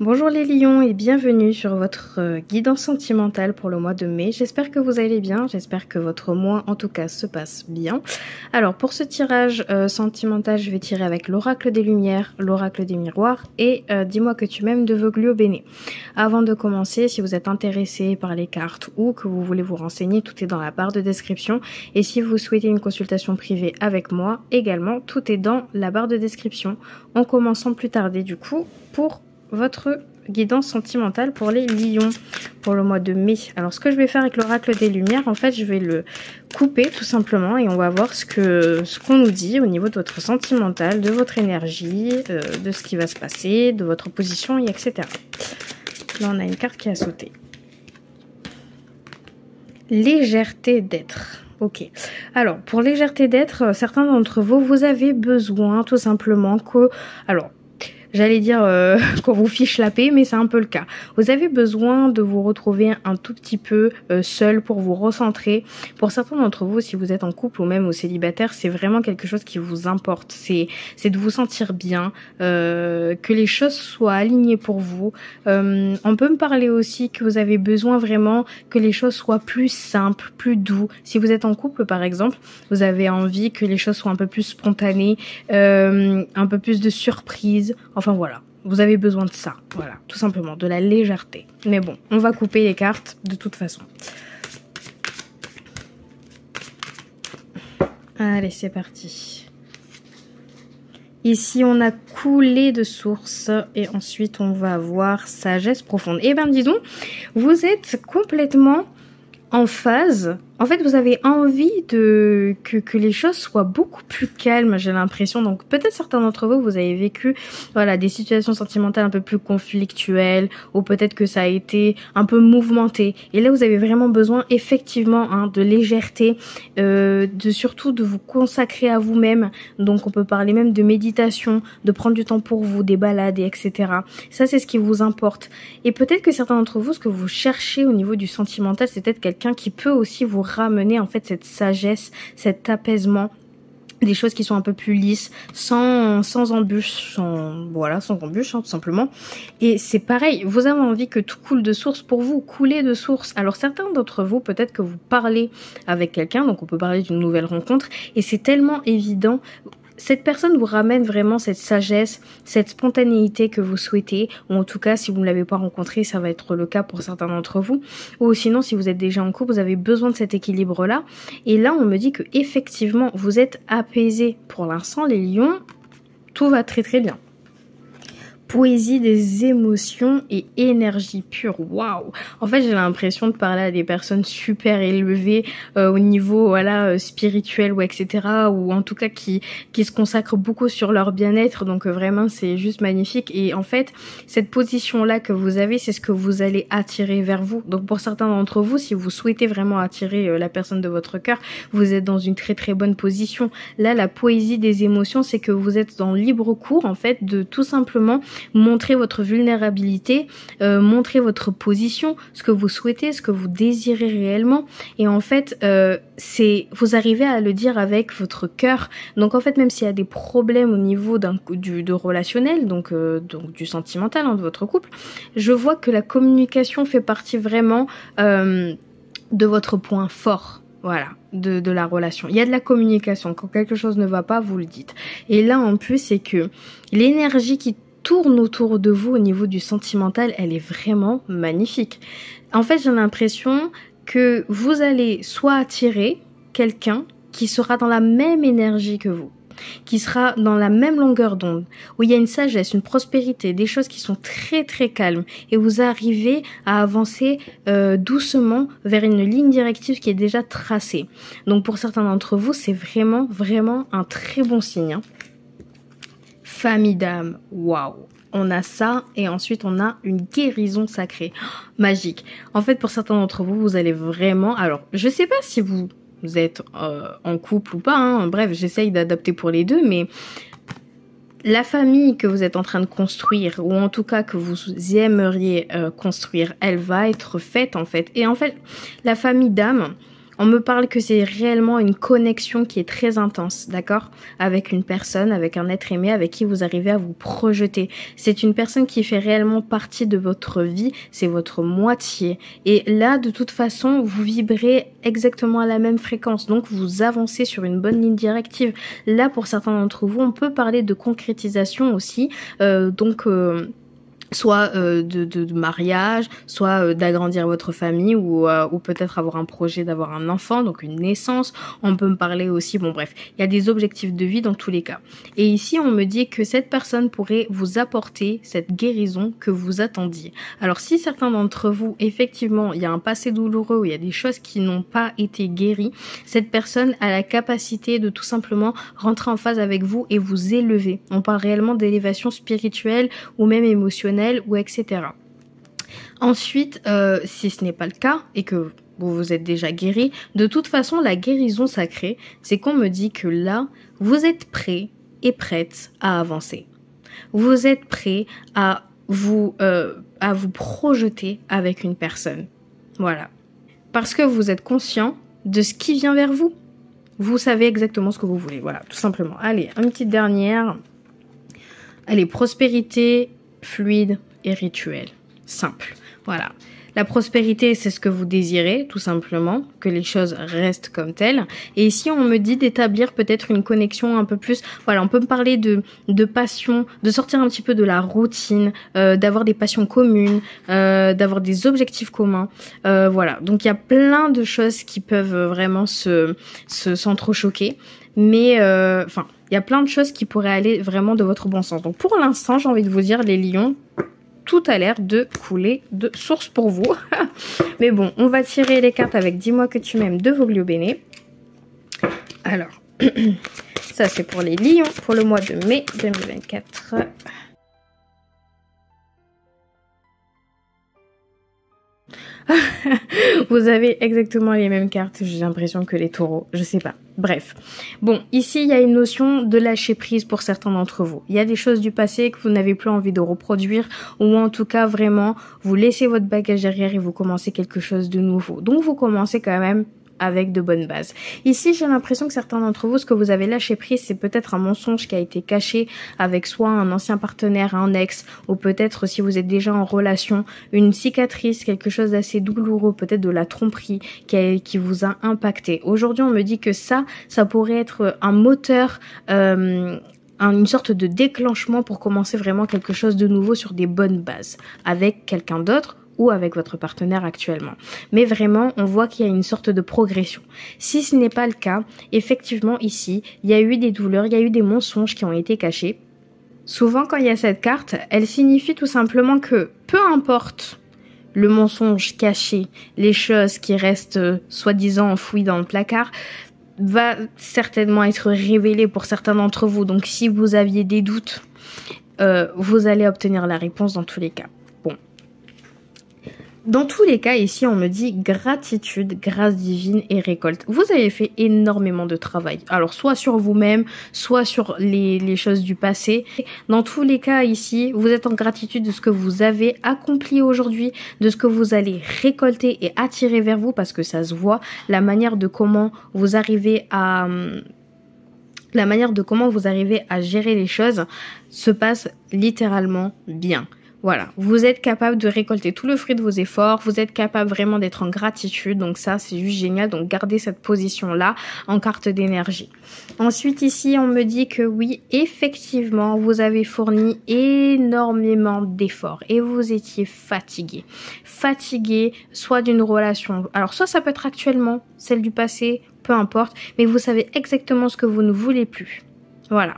Bonjour les lions et bienvenue sur votre guidance sentimentale pour le mois de mai. J'espère que vous allez bien, j'espère que votre mois en tout cas se passe bien. Alors pour ce tirage sentimental, je vais tirer avec l'oracle des lumières, l'oracle des miroirs et dis-moi que tu m'aimes de Voglio Bene. Avant de commencer, si vous êtes intéressé par les cartes ou que vous voulez vous renseigner, tout est dans la barre de description. Et si vous souhaitez une consultation privée avec moi, également, tout est dans la barre de description. On commence sans plus tarder du coup pour votre guidance sentimentale pour les lions pour le mois de mai. Alors ce que je vais faire avec l'oracle des lumières, en fait je vais le couper tout simplement et on va voir ce qu'on nous dit au niveau de votre sentimental, de votre énergie, de ce qui va se passer, de votre position et etc. Là on a une carte qui a sauté. Légèreté d'être. Ok. Alors pour légèreté d'être, certains d'entre vous, vous avez besoin tout simplement que... Alors j'allais dire qu'on vous fiche la paix, mais c'est un peu le cas. Vous avez besoin de vous retrouver un tout petit peu seul pour vous recentrer. Pour certains d'entre vous, si vous êtes en couple ou même au célibataire, c'est vraiment quelque chose qui vous importe. C'est de vous sentir bien, que les choses soient alignées pour vous. On peut me parler aussi que vous avez besoin vraiment que les choses soient plus simples, plus doux. Si vous êtes en couple, par exemple, vous avez envie que les choses soient un peu plus spontanées, un peu plus de surprise. Enfin voilà, vous avez besoin de ça, voilà, tout simplement, de la légèreté. Mais bon, on va couper les cartes de toute façon. Allez, c'est parti. Ici, on a coulé de source et ensuite, on va voir sagesse profonde. Eh ben, disons, vous êtes complètement en phase. En fait, vous avez envie que les choses soient beaucoup plus calmes, j'ai l'impression. Donc, peut-être certains d'entre vous, vous avez vécu, voilà, des situations sentimentales un peu plus conflictuelles, ou peut-être que ça a été un peu mouvementé. Et là, vous avez vraiment besoin, effectivement, hein, de légèreté, surtout de vous consacrer à vous-même. Donc, on peut parler même de méditation, de prendre du temps pour vous, des balades, et etc. Ça, c'est ce qui vous importe. Et peut-être que certains d'entre vous, ce que vous cherchez au niveau du sentimental, c'est peut-être quelqu'un qui peut aussi vous ramener en fait cette sagesse, cet apaisement, des choses qui sont un peu plus lisses, sans embûches, sans embûches, hein, tout simplement. Et c'est pareil, vous avez envie que tout coule de source pour vous, couler de source. Alors certains d'entre vous, peut-être que vous parlez avec quelqu'un, donc on peut parler d'une nouvelle rencontre, et c'est tellement évident. Cette personne vous ramène vraiment cette sagesse, cette spontanéité que vous souhaitez, ou en tout cas, si vous ne l'avez pas rencontré, ça va être le cas pour certains d'entre vous, ou sinon, si vous êtes déjà en couple, vous avez besoin de cet équilibre-là, et là, on me dit que effectivement, vous êtes apaisé. Pour l'instant, les lions, tout va très très bien. Poésie des émotions et énergie pure. Waouh! En fait, j'ai l'impression de parler à des personnes super élevées au niveau voilà spirituel ou etc. ou en tout cas qui se consacrent beaucoup sur leur bien-être. Donc vraiment, c'est juste magnifique. Et en fait, cette position-là que vous avez, c'est ce que vous allez attirer vers vous. Donc pour certains d'entre vous, si vous souhaitez vraiment attirer la personne de votre cœur, vous êtes dans une très très bonne position. Là, la poésie des émotions, c'est que vous êtes dans libre cours en fait de tout simplement montrer votre vulnérabilité, montrer votre position, ce que vous souhaitez, ce que vous désirez réellement. Et en fait, vous arrivez à le dire avec votre cœur. Donc en fait, même s'il y a des problèmes au niveau de relationnel, donc du sentimental hein, de votre couple, je vois que la communication fait partie vraiment de votre point fort. Voilà, de la relation. Il y a de la communication. Quand quelque chose ne va pas, vous le dites. Et là, en plus, c'est que l'énergie qui tourne autour de vous au niveau du sentimental, elle est vraiment magnifique. En fait, j'ai l'impression que vous allez soit attirer quelqu'un qui sera dans la même énergie que vous, qui sera dans la même longueur d'onde, où il y a une sagesse, une prospérité, des choses qui sont très très calmes, et vous arrivez à avancer doucement vers une ligne directive qui est déjà tracée. Donc pour certains d'entre vous, c'est vraiment vraiment un très bon signe, hein. Famille d'âme, waouh! On a ça et ensuite on a une guérison sacrée, magique. En fait, pour certains d'entre vous, vous allez vraiment... Alors, je sais pas si vous êtes en couple ou pas, hein. Bref, j'essaye d'adapter pour les deux, mais la famille que vous êtes en train de construire, ou en tout cas que vous aimeriez construire, elle va être faite en fait. Et en fait, la famille d'âme... On me parle que c'est réellement une connexion qui est très intense, d'accord? Avec une personne, avec un être aimé, avec qui vous arrivez à vous projeter. C'est une personne qui fait réellement partie de votre vie, c'est votre moitié. Et là, de toute façon, vous vibrez exactement à la même fréquence, donc vous avancez sur une bonne ligne directive. Là, pour certains d'entre vous, on peut parler de concrétisation aussi, soit de mariage, soit d'agrandir votre famille ou peut-être avoir un projet d'avoir un enfant, donc une naissance. On peut me parler aussi, bon bref, il y a des objectifs de vie dans tous les cas. Et ici, on me dit que cette personne pourrait vous apporter cette guérison que vous attendiez. Alors si certains d'entre vous, effectivement, il y a un passé douloureux, où il y a des choses qui n'ont pas été guéries, cette personne a la capacité de tout simplement rentrer en phase avec vous et vous élever. On parle réellement d'élévation spirituelle ou même émotionnelle, ou etc. Ensuite, si ce n'est pas le cas et que vous vous êtes déjà guéri, de toute façon, la guérison sacrée, c'est qu'on me dit que là, vous êtes prêt et prête à avancer. Vous êtes prêt à vous projeter avec une personne. Voilà. Parce que vous êtes conscient de ce qui vient vers vous. Vous savez exactement ce que vous voulez. Voilà, tout simplement. Allez, une petite dernière. Allez, prospérité fluide et rituel. Simple. Voilà. La prospérité, c'est ce que vous désirez, tout simplement, que les choses restent comme telles. Et ici, on me dit d'établir peut-être une connexion un peu plus... Voilà, on peut me parler de passion, de sortir un petit peu de la routine, d'avoir des passions communes, d'avoir des objectifs communs. Voilà, donc il y a plein de choses qui peuvent vraiment s'entrechoquer. Mais, il y a plein de choses qui pourraient aller vraiment de votre bon sens. Donc, pour l'instant, j'ai envie de vous dire, les lions, tout a l'air de couler de source pour vous. Mais bon, on va tirer les cartes avec Dis-moi que tu m'aimes de Voglio Bene. Alors, ça c'est pour les lions pour le mois de mai 2024. Vous avez exactement les mêmes cartes, j'ai l'impression, que les taureaux, je sais pas. Bref. Bon, ici, il y a une notion de lâcher prise pour certains d'entre vous. Il y a des choses du passé que vous n'avez plus envie de reproduire, ou en tout cas, vraiment, vous laissez votre bagage derrière et vous commencez quelque chose de nouveau. Donc, vous commencez quand même avec de bonnes bases. Ici, j'ai l'impression que certains d'entre vous, ce que vous avez lâché prise, c'est peut-être un mensonge qui a été caché avec soit un ancien partenaire, un ex, ou peut-être si vous êtes déjà en relation, une cicatrice, quelque chose d'assez douloureux, peut-être de la tromperie qui vous a impacté. Aujourd'hui, on me dit que ça pourrait être un moteur, une sorte de déclenchement pour commencer vraiment quelque chose de nouveau sur des bonnes bases avec quelqu'un d'autre ou avec votre partenaire actuellement. Mais vraiment, on voit qu'il y a une sorte de progression. Si ce n'est pas le cas, effectivement, ici, il y a eu des douleurs, il y a eu des mensonges qui ont été cachés. Souvent, quand il y a cette carte, elle signifie tout simplement que peu importe le mensonge caché, les choses qui restent soi-disant enfouies dans le placard, va certainement être révélé pour certains d'entre vous. Donc, si vous aviez des doutes, vous allez obtenir la réponse dans tous les cas. Bon. Dans tous les cas, ici, on me dit gratitude, grâce divine et récolte. Vous avez fait énormément de travail. Alors, soit sur vous-même, soit sur les choses du passé. Dans tous les cas, ici, vous êtes en gratitude de ce que vous avez accompli aujourd'hui, de ce que vous allez récolter et attirer vers vous, parce que ça se voit, la manière de comment vous arrivez à gérer les choses se passe littéralement bien. Voilà, vous êtes capable de récolter tout le fruit de vos efforts, vous êtes capable vraiment d'être en gratitude, donc ça c'est juste génial, donc gardez cette position-là en carte d'énergie. Ensuite ici on me dit que oui, effectivement, vous avez fourni énormément d'efforts et vous étiez fatigué. Fatigué soit d'une relation, alors soit ça peut être actuellement, celle du passé, peu importe, mais vous savez exactement ce que vous ne voulez plus. Voilà,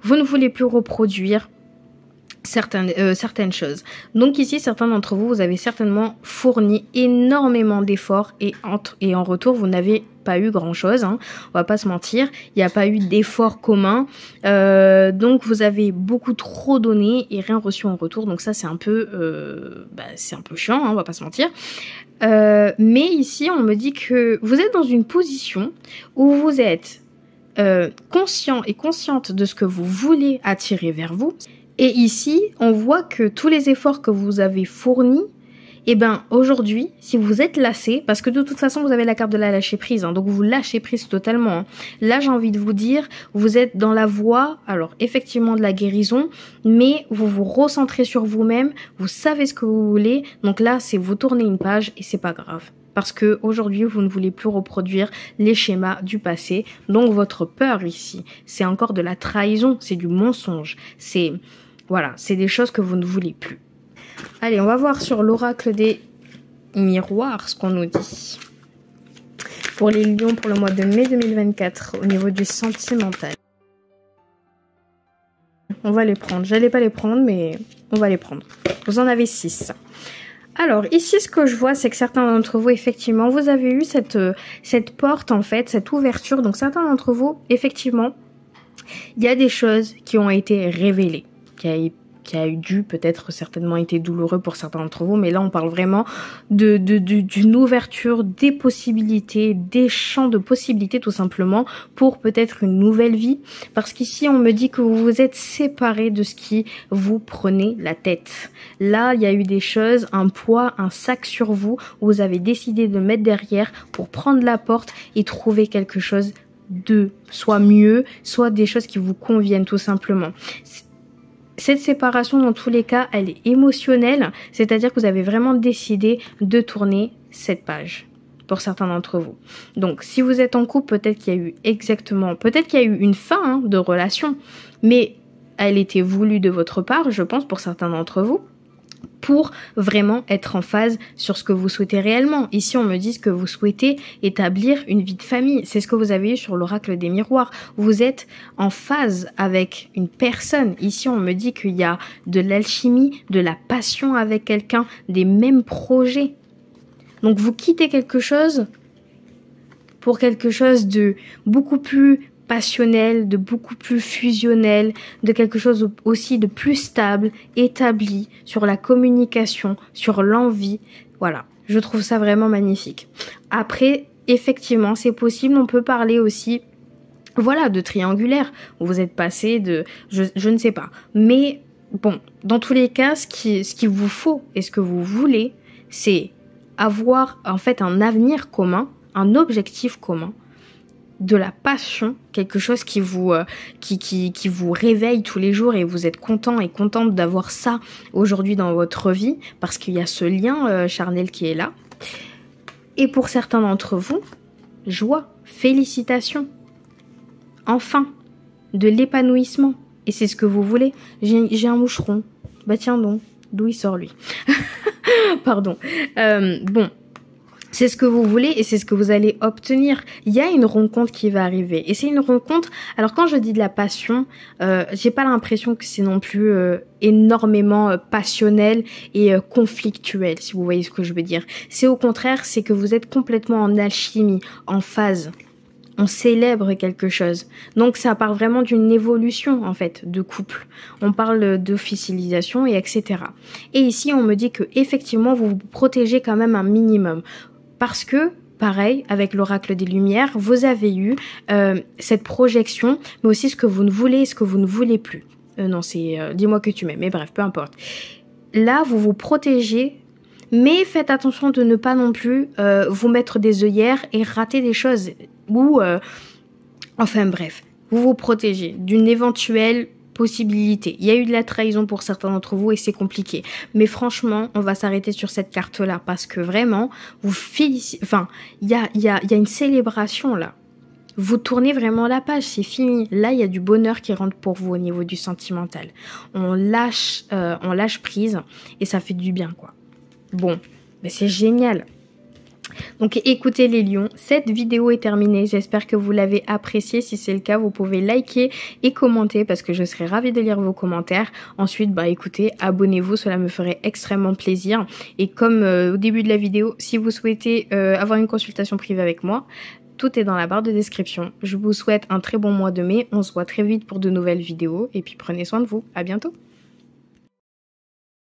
vous ne voulez plus reproduire certaines choses. Donc ici, certains d'entre vous, vous avez certainement fourni énormément d'efforts et en retour, vous n'avez pas eu grand chose, hein, on va pas se mentir, il n'y a pas eu d'efforts communs, donc vous avez beaucoup trop donné et rien reçu en retour, donc ça c'est un peu chiant, hein, on va pas se mentir. Mais ici, on me dit que vous êtes dans une position où vous êtes conscient et consciente de ce que vous voulez attirer vers vous. Et ici, on voit que tous les efforts que vous avez fournis, Et ben aujourd'hui, si vous êtes lassé, parce que de toute façon vous avez la carte de la lâcher prise, hein, donc vous lâchez prise totalement. Hein. Là j'ai envie de vous dire, vous êtes dans la voie, alors effectivement de la guérison, mais vous vous recentrez sur vous-même, vous savez ce que vous voulez, donc là c'est vous tournez une page et c'est pas grave. Parce que aujourd'hui vous ne voulez plus reproduire les schémas du passé, donc votre peur ici, c'est encore de la trahison, c'est du mensonge, c'est voilà, c'est des choses que vous ne voulez plus. Allez, on va voir sur l'oracle des miroirs ce qu'on nous dit. Pour les lions pour le mois de mai 2024, au niveau du sentimental. On va les prendre. J'allais pas les prendre, mais on va les prendre. Vous en avez 6. Alors, ici, ce que je vois, c'est que certains d'entre vous, effectivement, vous avez eu cette porte, en fait, cette ouverture. Donc, certains d'entre vous, effectivement, il y a des choses qui ont été révélées, qui a dû peut-être certainement été douloureux pour certains d'entre vous, mais là on parle vraiment d'une ouverture des possibilités, des champs de possibilités tout simplement pour peut-être une nouvelle vie, parce qu'ici on me dit que vous vous êtes séparés de ce qui vous prenait la tête. Là il y a eu des choses, un poids, un sac sur vous, où vous avez décidé de mettre derrière pour prendre la porte et trouver quelque chose de soit mieux, soit des choses qui vous conviennent tout simplement. Cette séparation, dans tous les cas, elle est émotionnelle, c'est-à-dire que vous avez vraiment décidé de tourner cette page, pour certains d'entre vous. Donc, si vous êtes en couple, peut-être qu'il y a eu peut-être qu'il y a eu une fin de relation, mais elle était voulue de votre part, je pense, pour certains d'entre vous, pour vraiment être en phase sur ce que vous souhaitez réellement. Ici, on me dit que vous souhaitez établir une vie de famille. C'est ce que vous avez eu sur l'oracle des miroirs. Vous êtes en phase avec une personne. Ici, on me dit qu'il y a de l'alchimie, de la passion avec quelqu'un, des mêmes projets. Donc, vous quittez quelque chose pour quelque chose de beaucoup plus passionnel, de beaucoup plus fusionnel, de quelque chose aussi de plus stable, établi sur la communication, sur l'envie. Voilà, je trouve ça vraiment magnifique. Après, effectivement, c'est possible, on peut parler aussi, voilà, de triangulaire, où vous êtes passé de, je ne sais pas. Mais bon, dans tous les cas, ce qu'il vous faut et ce que vous voulez, c'est avoir en fait un avenir commun, un objectif commun, de la passion, quelque chose qui vous réveille tous les jours et vous êtes content et contente d'avoir ça aujourd'hui dans votre vie parce qu'il y a ce lien charnel qui est là. Et pour certains d'entre vous, joie, félicitations, enfin, de l'épanouissement. Et c'est ce que vous voulez. J'ai un moucheron. Bah tiens donc, d'où il sort lui? Pardon. Bon. C'est ce que vous voulez et c'est ce que vous allez obtenir. Il y a une rencontre qui va arriver. Et c'est une rencontre... Alors quand je dis de la passion, j'ai pas l'impression que c'est non plus énormément passionnel et conflictuel, si vous voyez ce que je veux dire. C'est au contraire, c'est que vous êtes complètement en alchimie, en phase. On célèbre quelque chose. Donc ça part vraiment d'une évolution en fait de couple. On parle d'officialisation et etc. Et ici on me dit que effectivement vous vous protégez quand même un minimum. Parce que, pareil, avec l'oracle des Lumières, vous avez eu cette projection, mais aussi ce que vous ne voulez et ce que vous ne voulez plus. Non, c'est dis-moi que tu m'aimes, mais bref, peu importe. Là, vous vous protégez, mais faites attention de ne pas non plus vous mettre des œillères et rater des choses. Ou, enfin bref, vous vous protégez d'une éventuelle possibilité. Il y a eu de la trahison pour certains d'entre vous et c'est compliqué. Mais franchement, on va s'arrêter sur cette carte-là parce que vraiment, vous félicitez... Enfin, il y a une célébration là. Vous tournez vraiment la page, c'est fini. Là, il y a du bonheur qui rentre pour vous au niveau du sentimental. On lâche prise et ça fait du bien, quoi. Bon, mais c'est génial. Donc écoutez les lions, cette vidéo est terminée, j'espère que vous l'avez appréciée. Si c'est le cas, vous pouvez liker et commenter parce que je serai ravie de lire vos commentaires. Ensuite, bah écoutez, abonnez-vous, cela me ferait extrêmement plaisir. Et comme au début de la vidéo, si vous souhaitez avoir une consultation privée avec moi, tout est dans la barre de description. Je vous souhaite un très bon mois de mai, on se voit très vite pour de nouvelles vidéos et puis prenez soin de vous, à bientôt.